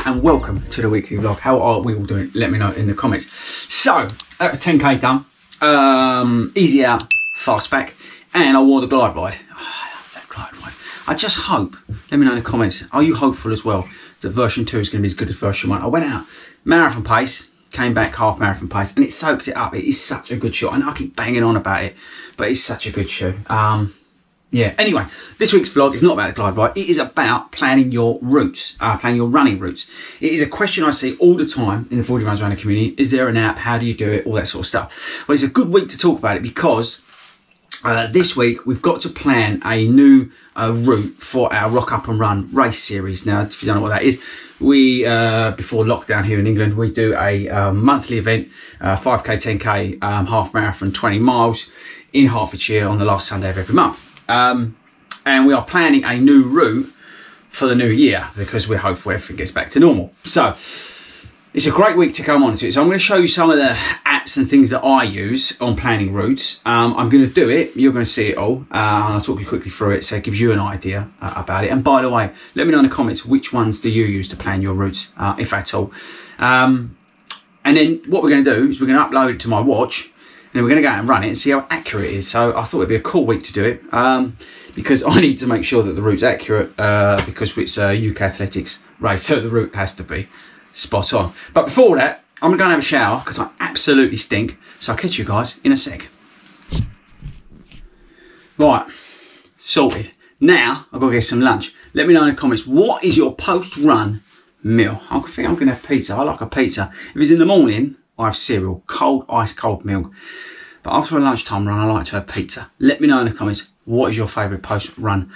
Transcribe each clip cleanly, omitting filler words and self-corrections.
and welcome to the weekly vlog. How are we all doing? Let me know in the comments. So, 10k done, easy out, fast back, and I wore the glide ride. Oh, I love that glide ride. I just hope, let me know in the comments, are you hopeful as well that version 2 is going to be as good as version 1? I went out, marathon pace, came back half marathon pace, and it soaks it up. It is such a good shot. I know I keep banging on about it, but it's such a good shoe. Yeah, anyway, this week's vlog is not about the glide ride. It is about planning your routes, planning your running routes. It is a question I see all the time in the 40 Runs running community. Is there an app? How do you do it? All that sort of stuff. Well, it's a good week to talk about it because this week we've got to plan a new route for our Rock Up and Run race series. Now, if you don't know what that is, we, before lockdown here in England, we do a monthly event, 5k, 10k, half marathon, 20 miles in Hertfordshire on the last Sunday of every month. And we are planning a new route for the new year because we're hopeful everything gets back to normal. So it's a great week to come on to it. So I'm going to show you some of the apps and things that I use on planning routes. I'm going to do it. You're going to see it all. And I'll talk you quickly through it so it gives you an idea about it. And by the way, let me know in the comments which ones do you use to plan your routes, if at all. And then what we're going to do is we're going to upload it to my watch. And then we're going to go out and run it and see how accurate it is. So I thought it'd be a cool week to do it because I need to make sure that the route's accurate because it's a UK athletics race. So the route has to be spot on. But before that, I'm going to go and have a shower because I absolutely stink. So I'll catch you guys in a sec. Right, sorted. Now I've got to get some lunch. Let me know in the comments, what is your post-run meal? I think I'm going to have pizza. I like a pizza. If it's in the morning, I have cereal, cold, ice cold milk. But after a lunchtime run, I like to have pizza. Let me know in the comments, what is your favourite post-run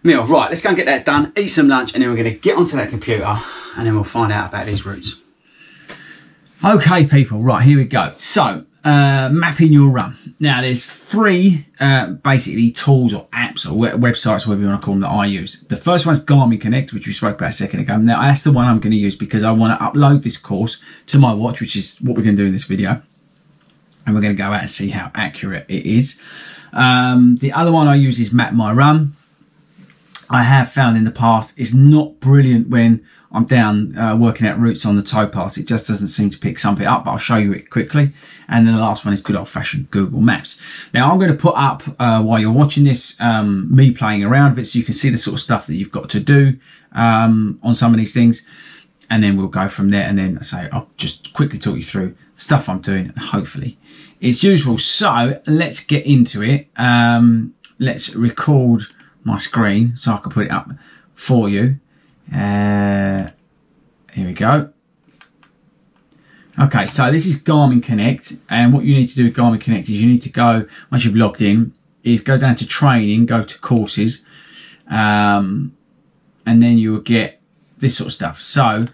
meal? Right, let's go and get that done, eat some lunch, and then we're going to get onto that computer, and then we'll find out about these routes. Okay, people, right, here we go. So, mapping your run. Now, there's three basically tools or apps or websites, whatever you want to call them, that I use. The first one's Garmin Connect, which we spoke about a second ago. Now, that's the one I'm going to use because I want to upload this course to my watch, which is what we're going to do in this video. And we're going to go out and see how accurate it is. The other one I use is Map My Run. I have found in the past it's not brilliant when I'm down working out routes on the towpaths. It just doesn't seem to pick something up, but I'll show you it quickly. And then the last one is good old-fashioned Google Maps. Now, I'm going to put up, while you're watching this, me playing around with it so you can see the sort of stuff that you've got to do on some of these things. And then we'll go from there. And then I'll just quickly talk you through stuff I'm doing, and hopefully it's useful. So let's get into it. Let's record my screen so I can put it up for you. Here we go. Okay, so this is Garmin Connect, and what you need to do with Garmin Connect is you need to go, once you've logged in, is go down to training, go to courses, and then you will get this sort of stuff. So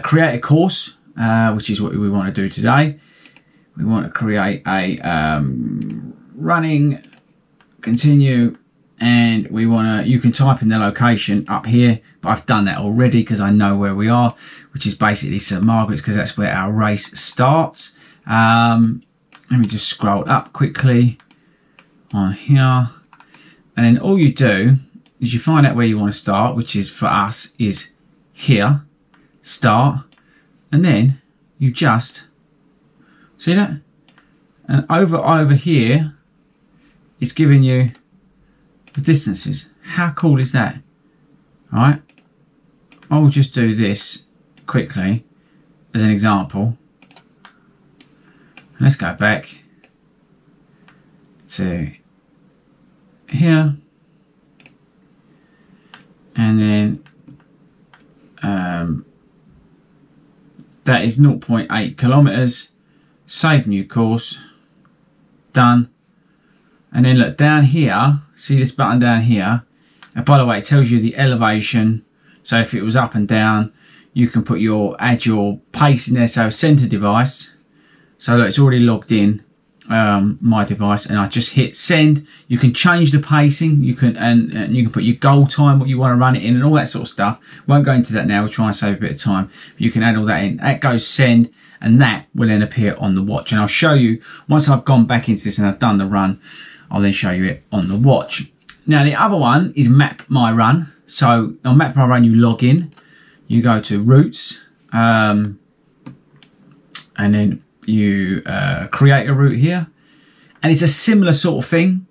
create a course, which is what we want to do today. We want to create a running, continue, and we want to, you can type in the location up here, but I've done that already because I know where we are, which is basically St Margaret's, because that's where our race starts. Let me just scroll up quickly on here, and then all you do is you find out where you want to start, which is for us is here, start, and then you just see that, and over here it's giving you the distances. How cool is that? All right, I'll just do this quickly as an example. Let's go back to here, and then that is 0.8 kilometers. Save new course, done. And then look down here, see this button down here, and by the way, it tells you the elevation. So if it was up and down, you can put add your pace in there. So center device, so that it's already logged in, my device, and I just hit send. You can change the pacing, you can and you can put your goal time, what you want to run it in, and all that sort of stuff. Won't go into that now, we'll try and save a bit of time. You can add all that in. That goes send, and that will then appear on the watch. And I'll show you once I've gone back into this and I've done the run, I'll then show you it on the watch. Now the other one is Map My Run. So on Map My Run, you log in, you go to routes, and then you create a route here, and it's a similar sort of thing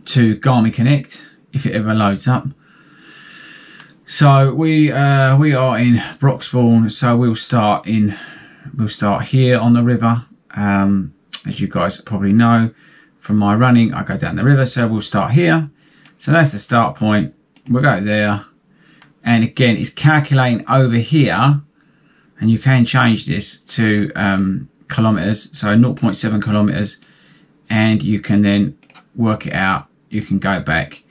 to Garmin Connect if it ever loads up. So we are in Broxbourne, so we'll start here on the river. As you guys probably know from my running, I go down the river, so we'll start here. So that's the start point. We'll go there, and again it's calculating over here, and you can change this to kilometers, so 0.7 kilometers, and you can then work it out. You can go back,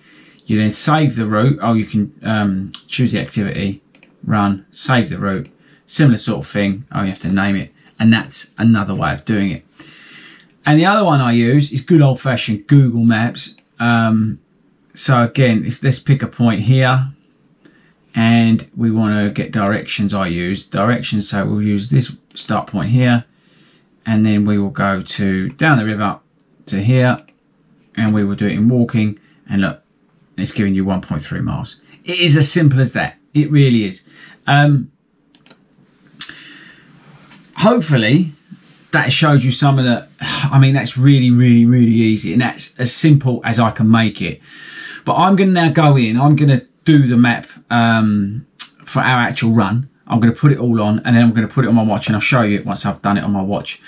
you then save the route. Oh, you can choose the activity, run, save the route, similar sort of thing. Oh, you have to name it, and that's another way of doing it. And the other one I use is good old-fashioned Google Maps. So again, let's pick a point here, and we want to get directions. I use directions, so we'll use this start point here, and then we will go to down the river to here, and we will do it in walking, and look, it's giving you 1.3 miles. It is as simple as that. It really is. Hopefully that shows you some of the, I mean, that's really easy, and that's as simple as I can make it. But I'm going to now go in, I'm going to do the map for our actual run. I'm going to put it all on, and then I'm going to put it on my watch, and I'll show you it once I've done it on my watch.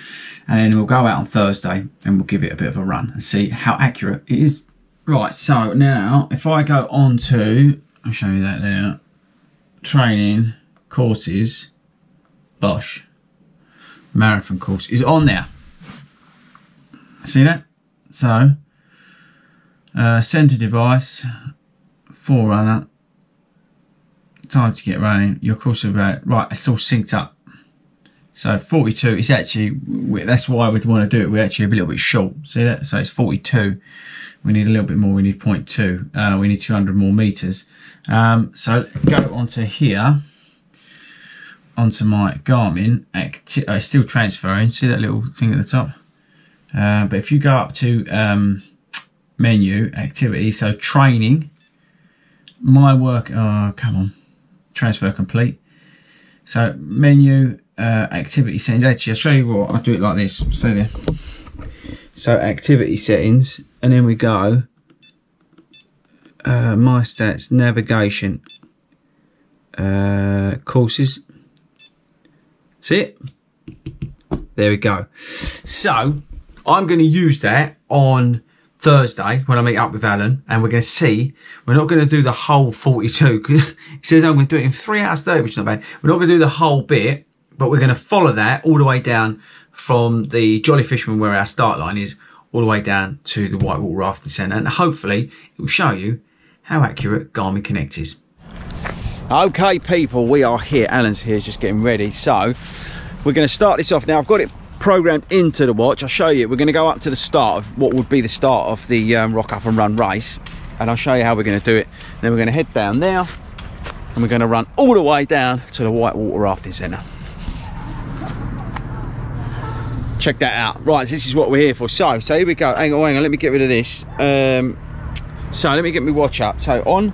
And then we'll go out on Thursday and we'll give it a bit of a run and see how accurate it is. Right, so now if I go on to, I'll show you that there, training, courses, Bosch, marathon course is on there. See that? So, center device, forerunner, time to get running, your course of about, right, it's all synced up. So 42, it's actually, that's why we'd want to do it. We're actually a little bit short. See that? So it's 42. We need a little bit more. We need 0.2. We need 200 more meters. So go onto here, onto my Garmin. It's still transferring. See that little thing at the top? But if you go up to menu, activity, so training, my work, oh, come on, transfer complete. So menu, activity settings. Actually, I'll show you what, I'll do it like this. So there. So activity settings, and then we go my stats, navigation, courses. See it? There we go. So I'm going to use that on Thursday when I meet up with Alan, and we're going to see. We're not going to do the whole 42 because it says I'm going to do it in 3 hours 30, which is not bad. We're not going to do the whole bit, but we're going to follow that all the way down from the Jolly Fisherman, where our start line is, all the way down to the Whitewater Rafting Centre, and hopefully it will show you how accurate Garmin Connect is. Okay people, we are here. Alan's here, just getting ready. So we're going to start this off now. I've got it programmed into the watch. I'll show you. We're going to go up to the start of what would be the start of the Rock Up and Run race, and I'll show you how we're going to do it. Then we're going to head down there, and we're going to run all the way down to the Whitewater Rafting Centre. Check that out. Right, this is what we're here for. So here we go. Hang on, let me get rid of this. So let me get my watch up. So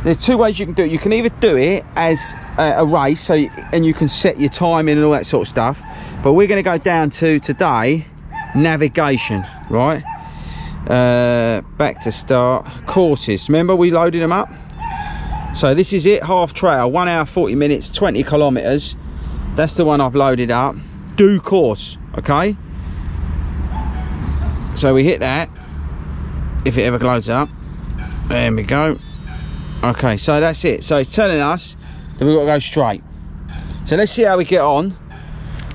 there's 2 ways you can do it. You can either do it as a race, and you can set your time in and all that sort of stuff. But we're going to go down to today, navigation, right? Back to start, courses. Remember we loaded them up? So this is it, half trail, 1 hour 40 minutes, 20 kilometers. That's the one I've loaded up. Do course, okay? So we hit that, if it ever loads up. There we go. Okay, so that's it. So it's telling us that we've got to go straight. So let's see how we get on.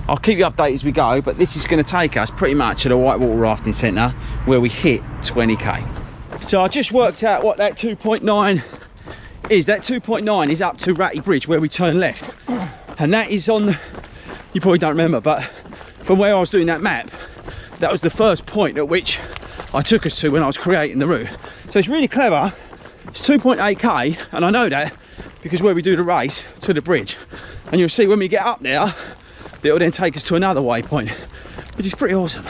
I'll keep you updated as we go, but this is going to take us pretty much to the Whitewater Rafting Centre, where we hit 20k. So I just worked out what that 2.9 is. That 2.9 is up to Ratty Bridge, where we turn left, and that is on the, you probably don't remember, but from where I was doing that map, that was the first point at which I took us to when I was creating the route. So it's really clever. It's 2.8k, and I know that because where we do the race to the bridge, and you'll see when we get up there, it'll then take us to another waypoint, which is pretty awesome.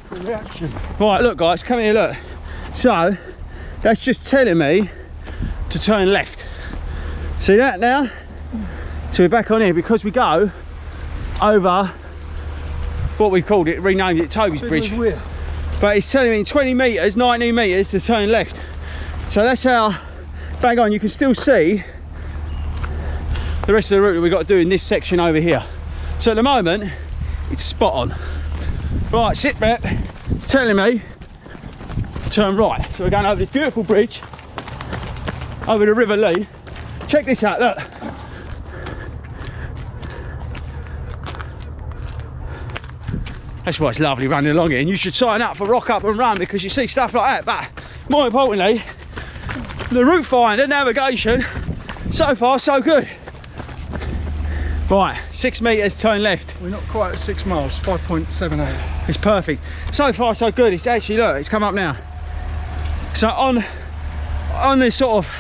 Reaction. Right, look guys, come here, look. So that's just telling me to turn left. See that now? So we're back on here because we go over what we've called it, renamed it Toby's Bridge. But it's telling me in 20 metres, 19 metres to turn left. So that's how bang on. You can still see the rest of the route that we've got to do in this section over here. So at the moment, it's spot on. Right, sit rep, it's telling me turn right. So we're going over this beautiful bridge, over the River Lee. Check this out, look. That's why it's lovely running along here, and you should sign up for Rock Up and Run because you see stuff like that. But more importantly, the route finder navigation, so far so good. Right, 6 metres turn left. We're not quite at 6 miles, 5.78. It's perfect. So far so good. It's actually, look, it's come up now. So on this sort of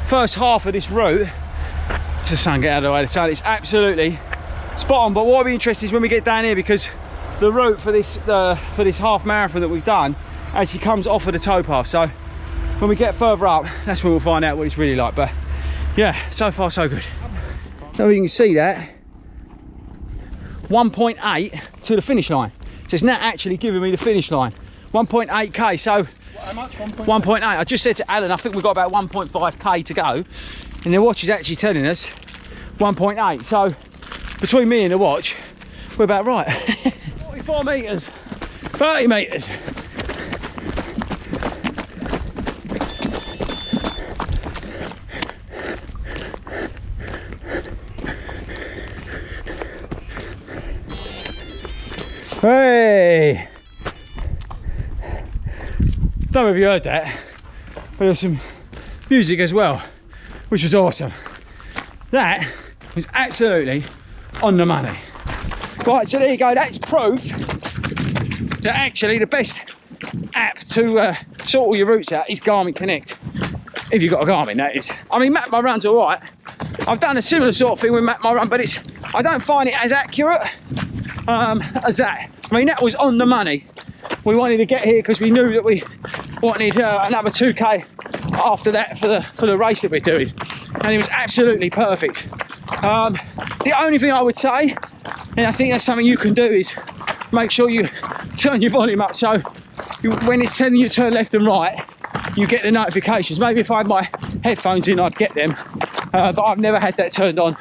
first half of this route, it's the sun, get out of the way, the sun, it's absolutely spot on. But what will be interesting is when we get down here, because the route for this half marathon that we've done actually comes off of the towpath. So when we get further up, that's when we'll find out what it's really like. But yeah, so far so good. So you can see that 1.8 to the finish line. So it's not actually giving me the finish line. 1.8k. So how much? 1.8. I just said to Alan, I think we've got about 1.5k to go, and the watch is actually telling us 1.8. So between me and the watch, we're about right. 44 metres, 30 metres. Hey! Don't know if you heard that, but there was some music as well, which was awesome. That was absolutely on the money. Right, so there you go, that's proof that actually the best app to sort all your routes out is Garmin Connect. If you've got a Garmin, that is. I mean, Map My Run's all right. I've done a similar sort of thing with Map My Run, but I don't find it as accurate as that. I mean, that was on the money. We wanted to get here because we knew that we wanted another 2k after that for the race that we're doing, and it was absolutely perfect. The only thing I would say, and I think that's something you can do, is make sure you turn your volume up so when it's telling you to turn left and right, you get the notifications. Maybe if I had my headphones in, I'd get them, but I've never had that turned on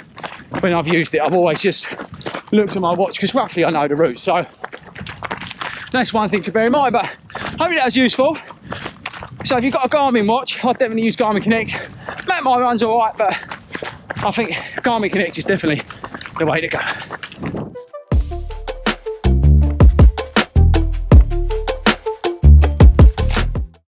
when I've used it. I've always just looked at my watch because roughly I know the route. So that's one thing to bear in mind, but hopefully that was useful. So if you've got a Garmin watch, I'd definitely use Garmin Connect. Map My Run's all right, but I think Garmin Connect is definitely the way to go.